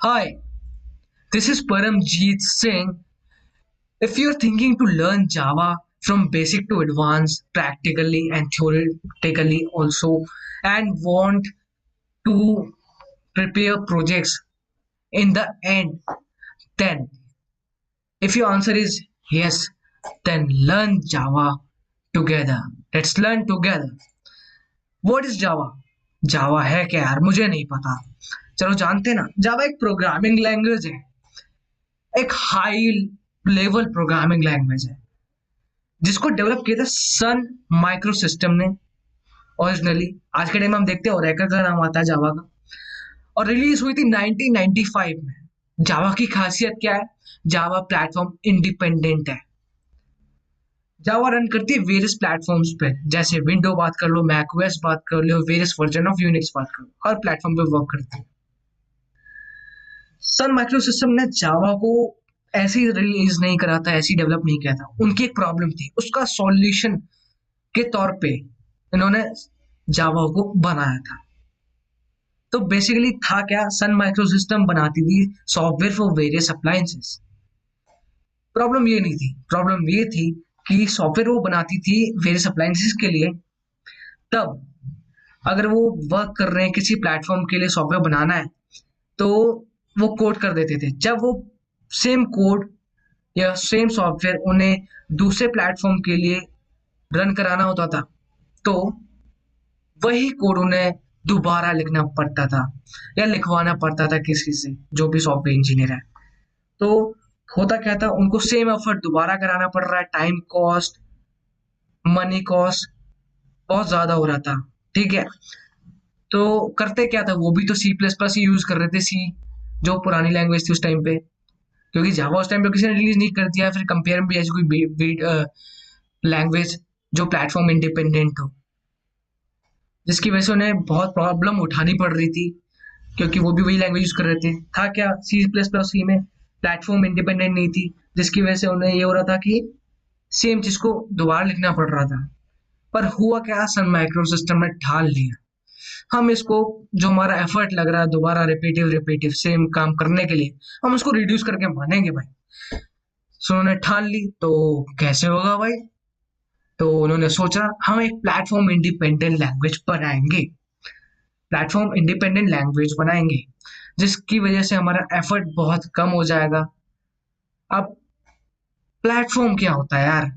Hi, this is Paramjeet Singh. If you're thinking to learn Java from basic to advanced, practically and theoretically also, and want to prepare projects in the end, then if your answer is yes, then learn Java together. Let's learn together. What is Java? Java है क्या यार? मुझे नहीं पता. चलो जानते हैं ना. जावा एक प्रोग्रामिंग लैंग्वेज है, एक हाई लेवल प्रोग्रामिंग लैंग्वेज है जिसको डेवलप किया था सन माइक्रो सिस्टम ने ओरिजिनली. आज के टाइम में हम देखते हैं ओरेकल का नाम आता है जावा का, और रिलीज हुई थी 1995 में. जावा की खासियत क्या है? जावा प्लेटफॉर्म इंडिपेंडेंट है. जावा रन करती है वेरियस प्लेटफॉर्म्स पे, जैसे विंडो बात कर लो, मैक ओएस बात कर लो, वेरियस वर्जन ऑफ यूनिक्स बात कर लो, हर प्लेटफॉर्म पे वर्क करती है. सन माइक्रो सिस्टम ने जावा को ऐसे ही रिलीज नहीं करा था, ऐसे ही डेवलप नहीं किया था. उनकी एक प्रॉब्लम थी, उसका सॉल्यूशन के तौर पे इन्होंने जावा को बनाया था. तो बेसिकली था क्या? सन माइक्रो सिस्टम बनाती थी software for various appliances. Problem ये नहीं थी, प्रॉब्लम ये थी कि सॉफ्टवेयर वो बनाती थी वेरियस अप्लायंसेस के लिए. तब अगर वो वर्क कर रहे हैं, किसी प्लेटफॉर्म के लिए सॉफ्टवेयर बनाना है, तो वो कोड कर देते थे. जब वो सेम कोड या सेम सॉफ्टवेयर उन्हें दूसरे प्लेटफॉर्म के लिए रन कराना होता था, तो वही कोड उन्हें दोबारा लिखना पड़ता था या लिखवाना पड़ता था किसी से, जो भी सॉफ्टवेयर इंजीनियर है. तो होता क्या था, उनको सेम एफर्ट दोबारा कराना पड़ रहा है. टाइम कॉस्ट, मनी कॉस्ट बहुत ज्यादा हो रहा था. ठीक है, तो करते क्या था, वो भी तो सी प्लस प्लस ही यूज कर रहे थे. सी जो पुरानी लैंग्वेज थी उस टाइम पे, क्योंकि जावा उस टाइम पे किसी ने रिलीज नहीं कर दिया. फिर कंपेयर में भी ऐसी कोई लैंग्वेज जो प्लेटफॉर्म इंडिपेंडेंट हो, जिसकी वजह से उन्हें बहुत प्रॉब्लम उठानी पड़ रही थी, क्योंकि वो भी वही लैंग्वेज यूज कर रहे थे. था क्या, सी प्लस प्लस सी में प्लेटफॉर्म इंडिपेंडेंट नहीं थी, जिसकी वजह से उन्हें ये हो रहा था कि सेम चीज को दोबारा लिखना पड़ रहा था. पर हुआ क्या, सन माइक्रो सिस्टम ने ठान लिया, हम इसको, जो हमारा एफर्ट लग रहा है दोबारा रिपीटिव रिपीटिव सेम काम करने के लिए, हम उसको रिड्यूस करके मानेंगे भाई. सो उन्होंने ठान ली. तो कैसे होगा भाई? तो उन्होंने सोचा हम एक प्लेटफॉर्म इंडिपेंडेंट लैंग्वेज बनाएंगे. प्लेटफॉर्म इंडिपेंडेंट लैंग्वेज बनाएंगे जिसकी वजह से हमारा एफर्ट बहुत कम हो जाएगा. अब प्लेटफॉर्म क्या होता है यार?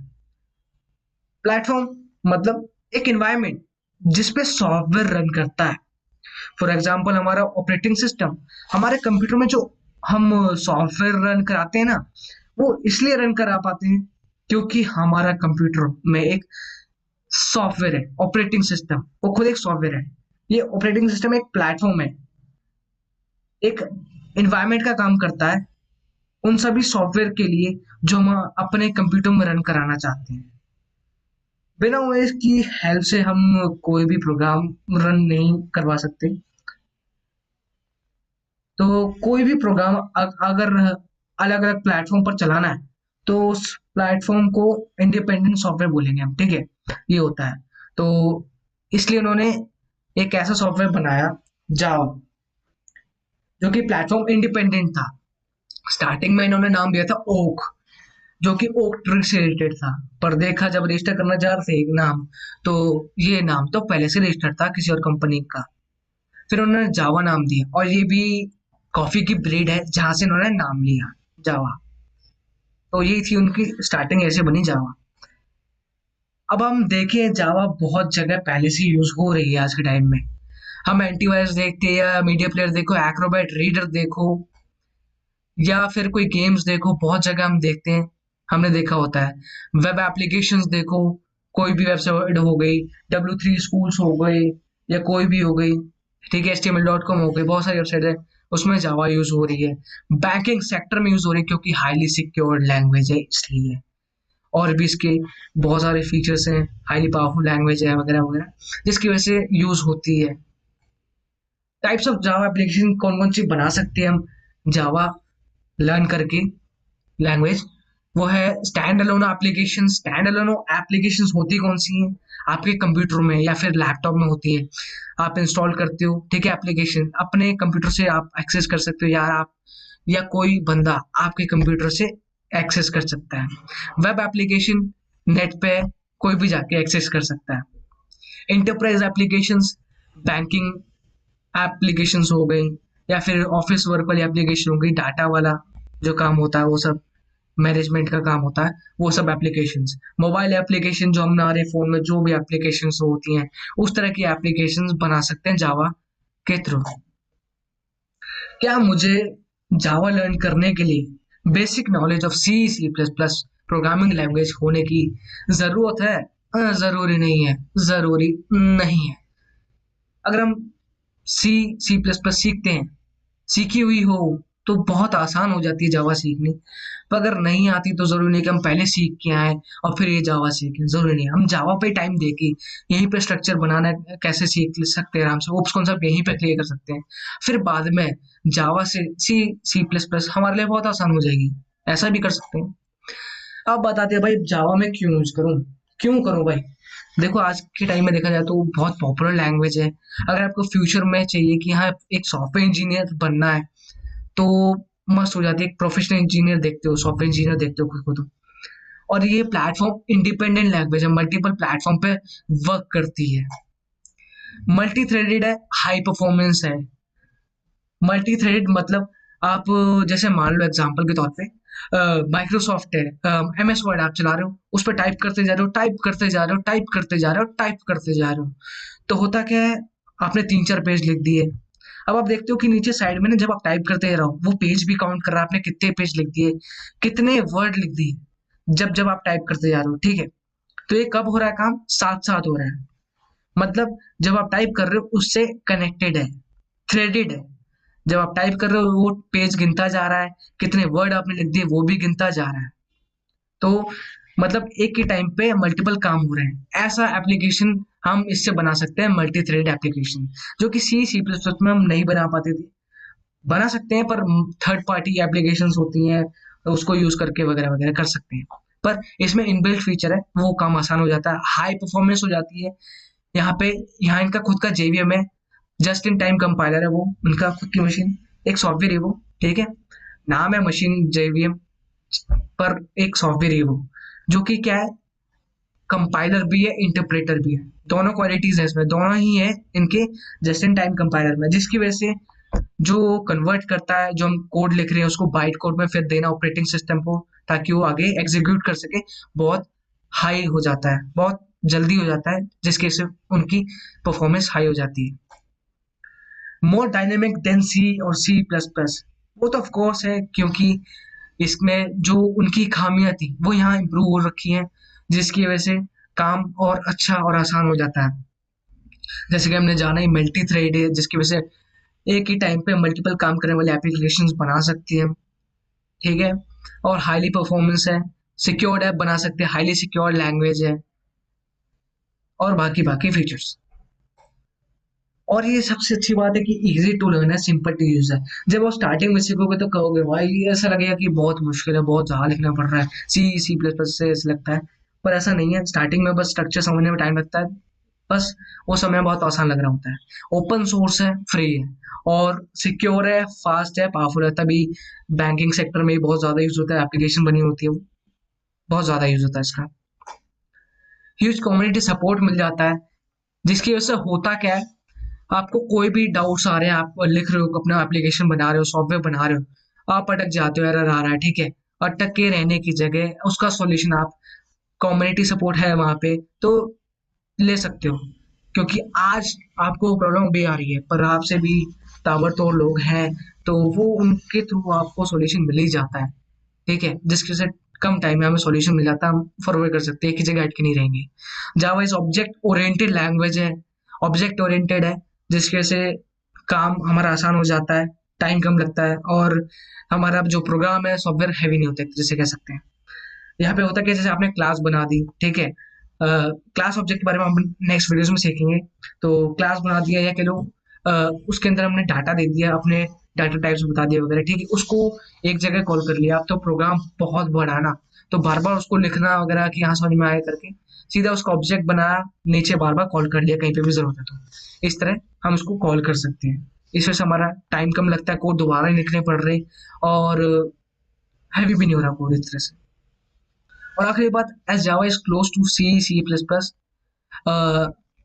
प्लेटफॉर्म मतलब एक एनवायरनमेंट जिसपे सॉफ्टवेयर रन करता है. फॉर एग्जाम्पल हमारा ऑपरेटिंग सिस्टम, हमारे कंप्यूटर में जो हम सॉफ्टवेयर रन कराते हैं ना, वो इसलिए रन करा पाते हैं क्योंकि हमारा कंप्यूटर में एक सॉफ्टवेयर है. ऑपरेटिंग सिस्टम वो खुद एक सॉफ्टवेयर है. ये ऑपरेटिंग सिस्टम एक प्लेटफॉर्म है, एक एनवायरनमेंट का काम करता है उन सभी सॉफ्टवेयर के लिए जो हम अपने कंप्यूटर में रन कराना चाहते हैं. बिना ओएस की हेल्प से हम कोई भी प्रोग्राम रन नहीं करवा सकते. तो कोई भी प्रोग्राम अगर अलग अलग प्लेटफॉर्म पर चलाना है, तो उस प्लेटफॉर्म को इंडिपेंडेंट सॉफ्टवेयर बोलेंगे हम. ठीक है, ये होता है. तो इसलिए उन्होंने एक ऐसा सॉफ्टवेयर बनाया, जावा, जो कि प्लेटफॉर्म इंडिपेंडेंट था. स्टार्टिंग में इन्होंने नाम दिया था ओक, जो कि ओक ट्री से रिलेटेड था. पर देखा जब रजिस्टर करना चाह रहे थे एक नाम, तो ये नाम तो पहले से रजिस्टर्ड था किसी और कंपनी का. फिर उन्होंने जावा नाम दिया, और ये भी कॉफी की ब्रीड है जहां से उन्होंने नाम लिया जावा. तो यही थी उनकी स्टार्टिंग, ऐसे बनी जावा. अब हम देखें, जावा बहुत जगह पहले से यूज हो रही है आज के टाइम में. हम एंटीवायरस देखते हैं या मीडिया प्लेयर देखो, एक्रोबैट रीडर देखो, या फिर कोई गेम्स देखो, बहुत जगह हम देखते हैं, हमने देखा होता है. वेब एप्लीकेशंस देखो, कोई भी वेबसाइट हो गई, W3 स्कूल्स हो गए, या कोई भी हो गई, ठीक है, HTML.com हो गई, बहुत सारी वेबसाइट है, उसमें जावा यूज हो रही है. बैंकिंग सेक्टर में यूज हो रही है क्योंकि हाईली सिक्योर्ड लैंग्वेज है इसलिए. और भी इसके बहुत सारे फीचर्स हैं, हाईली पावरफुल लैंग्वेज है वगैरह वगैरह, जिसकी वजह से यूज होती है. टाइप्स ऑफ जावा एप्लीकेशन कौन कौन सी बना सकते हैं हम जावा लर्न करके लैंग्वेज? वो है stand alone application. Stand alone application होती कौन सी हैं? आपके कंप्यूटर में या फिर लैपटॉप में होती है, आप इंस्टॉल करते हो, ठीक है, एप्लीकेशन अपने कंप्यूटर से आप एक्सेस कर सकते हो, या आप या कोई बंदा आपके कंप्यूटर से एक्सेस कर सकता है। वेब एप्लीकेशन नेट पे कोई भी जाके एक्सेस कर सकता है। इंटरप्राइज एप्लीकेशंस बैंकिंग एप्लीकेशंस हो गई, या फिर ऑफिस वर्क वाली एप्लीकेशन हो गई, डाटा वाला जो काम होता है वो सब मैनेजमेंट का काम होता है, वो सब एप्लीकेशंस। मोबाइल एप्लीकेशन जो हमारे फोन में जो भी एप्लीकेशंस होती हैं, उस तरह की एप्लीकेशंस बना सकते हैं जावा के थ्रू। क्या मुझे जावा लर्न करने के लिए basic knowledge of C C plus plus programming language होने की जरूरत है? जरूरी नहीं है, जरूरी नहीं है। अगर हम सी सी प्लस प्लस सीखते हैं, सीखी हुई हो, तो बहुत आसान हो जाती है जावा सीखनी। पर अगर नहीं आती तो जरूरी नहीं कि हम पहले सीख के आए और फिर ये जावा सीखें, जरूरी नहीं। हम जावा पे टाइम देके यहीं पे स्ट्रक्चर बनाना कैसे सीख सकते हैं आराम से, ओप्स कॉन्सेप्ट यहीं पे क्लियर कर सकते हैं। फिर बाद में जावा से सी सी प्लस प्लस हमारे लिए बहुत आसान हो जाएगी, ऐसा भी कर सकते हैं। अब बताते हैं भाई जावा में क्यों यूज करूं, क्यों करूं भाई। देखो आज के टाइम में देखा जाए तो बहुत पॉपुलर लैंग्वेज है। अगर आपको फ्यूचर में चाहिए कि हाँ एक सॉफ्टवेयर इंजीनियर बनना है, तो मस्त हो जाती है। एक प्रोफेशनल इंजीनियर देखते हो, सॉफ्टवेयर इंजीनियर देखते हो खुद को तो। और ये प्लेटफॉर्म इंडिपेंडेंट लैंग्वेज है, मल्टीपल प्लेटफॉर्म पे वर्क करती है, मल्टी थ्रेडेड है, हाई परफॉर्मेंस है। मल्टी थ्रेडेड मतलब आप जैसे मान लो एग्जांपल के तौर पे माइक्रोसॉफ्ट है, एम एस वर्ड आप चला रहे हो, उस पर टाइप करते जा रहे हो, टाइप करते जा रहे हो, टाइप करते जा रहे हो, टाइप करते जा रहे हो, तो होता क्या है, आपने 3-4 पेज लिख दिए। अब आप देखते हो कि नीचे साइड में ना जब आप टाइप करते रहो वो पेज भी काउंट कर रहा है, आपने कितने पेज लिख दिए, कितने वर्ड लिख दिए जब जब आप टाइप करते जा रहे हो, ठीक है। तो ये कब हो रहा है काम? साथ साथ हो रहा है। मतलब जब आप टाइप कर रहे हो उससे कनेक्टेड है, थ्रेडेड है। जब आप टाइप कर रहे हो वो पेज गिनता जा रहा है, कितने वर्ड आपने लिख दिए वो भी गिनता जा रहा है। तो मतलब एक ही टाइम पे मल्टीपल काम हो रहे हैं, ऐसा एप्लीकेशन हम इससे बना सकते हैं, मल्टी थ्रेड एप्लीकेशन, जो कि सी सी प्लस प्लस में हम नहीं बना पाते थे। बना सकते हैं पर थर्ड पार्टी एप्लीकेशंस होती हैं, तो उसको यूज करके वगैरह वगैरह कर सकते हैं। पर इसमें इनबिल्ट फीचर है, वो काम आसान हो जाता है, हाई परफॉर्मेंस हो जाती है। यहाँ पे यहाँ इनका खुद का जेवीएम है, जस्ट इन टाइम कंपाइलर है, वो उनका खुद की मशीन, एक सॉफ्टवेयर है वो, ठीक है। नाम है मशीन जेवीएम, पर एक सॉफ्टवेयर है वो, जो कि क्या है, कंपाइलर भी है, इंटरप्रेटर भी है, दोनों क्वालिटीज है इसमें, दोनों ही है इनके जस्ट इन टाइम कंपाइलर में, जिसकी वजह से जो कन्वर्ट करता है, जो हम कोड लिख रहे हैं उसको बाइट कोड में फिर देना ऑपरेटिंग सिस्टम को, ताकि वो आगे एग्जीक्यूट कर सके, बहुत हाई हो जाता है, बहुत जल्दी हो जाता है, जिसके से उनकी परफॉर्मेंस हाई हो जाती है। मोर डायनेमिक देन सी और सी प्लस प्लस, वो तो ऑफ कोर्स है, क्योंकि इसमें जो उनकी खामियां थी वो यहाँ इम्प्रूव हो रखी हैं, जिसकी वजह से काम और अच्छा और आसान हो जाता है। जैसे कि हमने जाना ही मल्टी थ्रेड है, जिसकी वजह से एक ही टाइम पे मल्टीपल काम करने वाले एप्लीकेशंस बना सकती है, ठीक है। और हाईली परफॉर्मेंस है, सिक्योर्ड ऐप बना सकते हैं, हाईली सिक्योर्ड लैंग्वेज है, और बाकी बाकी फीचर्स। और ये सबसे अच्छी बात है कि इजी टू लर्न है, सिंपल टू यूज है। जब वो स्टार्टिंग में सीखोगे तो कहोगे भाई ऐसा लगेगा कि बहुत मुश्किल है, बहुत ज्यादा लिखना पड़ रहा है, सी सी प्लस प्लस से ऐसा लगता है। पर ऐसा नहीं है, स्टार्टिंग में बस स्ट्रक्चर समझने में टाइम लगता है, बस वो समय बहुत आसान लग रहा होता है। ओपन सोर्स है, फ्री है, और सिक्योर है, फास्ट है, पावरफुल है। तभी बैंकिंग सेक्टर में भी बहुत ज्यादा यूज होता है, एप्लीकेशन बनी होती है वो, बहुत ज्यादा यूज होता है इसका। ह्यूज कम्युनिटी सपोर्ट मिल जाता है, जिसकी वजह से होता क्या है, आपको कोई भी डाउट्स आ रहे हैं, आप लिख रहे हो, अपना एप्लीकेशन बना रहे हो, सॉफ्टवेयर बना रहे हो, आप अटक जाते हो, एरर आ रहा है, ठीक है। अटक के रहने की जगह उसका सॉल्यूशन आप, कम्युनिटी सपोर्ट है वहां पे तो ले सकते हो। क्योंकि आज आपको प्रॉब्लम भी आ रही है, पर आपसे भी ताबड़तोड़ लोग हैं, तो वो उनके थ्रू आपको सॉल्यूशन मिल ही जाता है, ठीक है। जिसके से कम टाइम में हमें सॉल्यूशन मिल जाता है, हम फॉरवर्ड कर सकते हैं, एक ही जगह अटके नहीं रहेंगे। Java is object oriented language है, ऑब्जेक्ट ओरिएंटेड है, जिसकी वजह से काम हमारा आसान हो जाता है, टाइम कम लगता है, और हमारा जो प्रोग्राम है सॉफ्टवेयर हैवी नहीं होते, जैसे कह सकते हैं। यहाँ पे होता क्या है, जैसे आपने क्लास बना दी, ठीक है, क्लास ऑब्जेक्ट के बारे में हम नेक्स्ट वीडियोस में सीखेंगे। तो क्लास बना दिया, या कह लो उसके अंदर हमने डाटा दे दिया, अपने डाटा टाइप्स बता दिए वगैरह, ठीक है, उसको एक जगह कॉल कर लिया, अब तो प्रोग्राम बहुत बड़ा है ना, तो बार बार उसको लिखना वगैरह कि हाँ समझ में आए करके, सीधा उसका ऑब्जेक्ट बनाया, नीचे बार बार कॉल कर लिया कहीं पे भी जरूरत है तो। इस तरह हम उसको कॉल कर सकते हैं। इस वजह से हमारा टाइम कम लगता है, कोड दोबारा नहीं लिखने पड़ रहे, और हैवी भी नहीं हो रहा कोड इस तरह से। और आखिरी बात, as Java is close to C, C plus plus,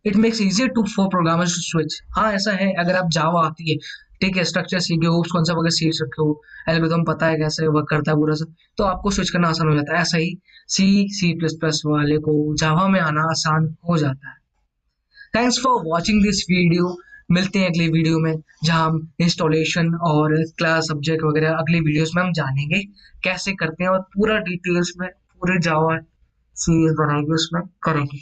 it makes easier to for programmers to switch. हाँ ऐसा है, अगर आप जावा आती है, ठीक है, स्ट्रक्चर सीखे हो, कौन सा वगैरह सीख रखे हो, एल्गोरिथम पता है कैसे वर्क करता है पूरा सा, तो आपको स्विच करना आसान हो जाता है। ऐसा ही सी, सी प्लस प्लस वाले को जावा में आना आसान हो जाता है। Thanks for watching this video. मिलते हैं अगली वीडियो में, जहां हम इंस्टॉलेशन और क्लास सब्जेक्ट वगैरह अगली वीडियोस में हम जानेंगे कैसे करते हैं, और पूरा डिटेल्स में पूरे जावा सीरीज बनाएंगे, उसमें करेंगे।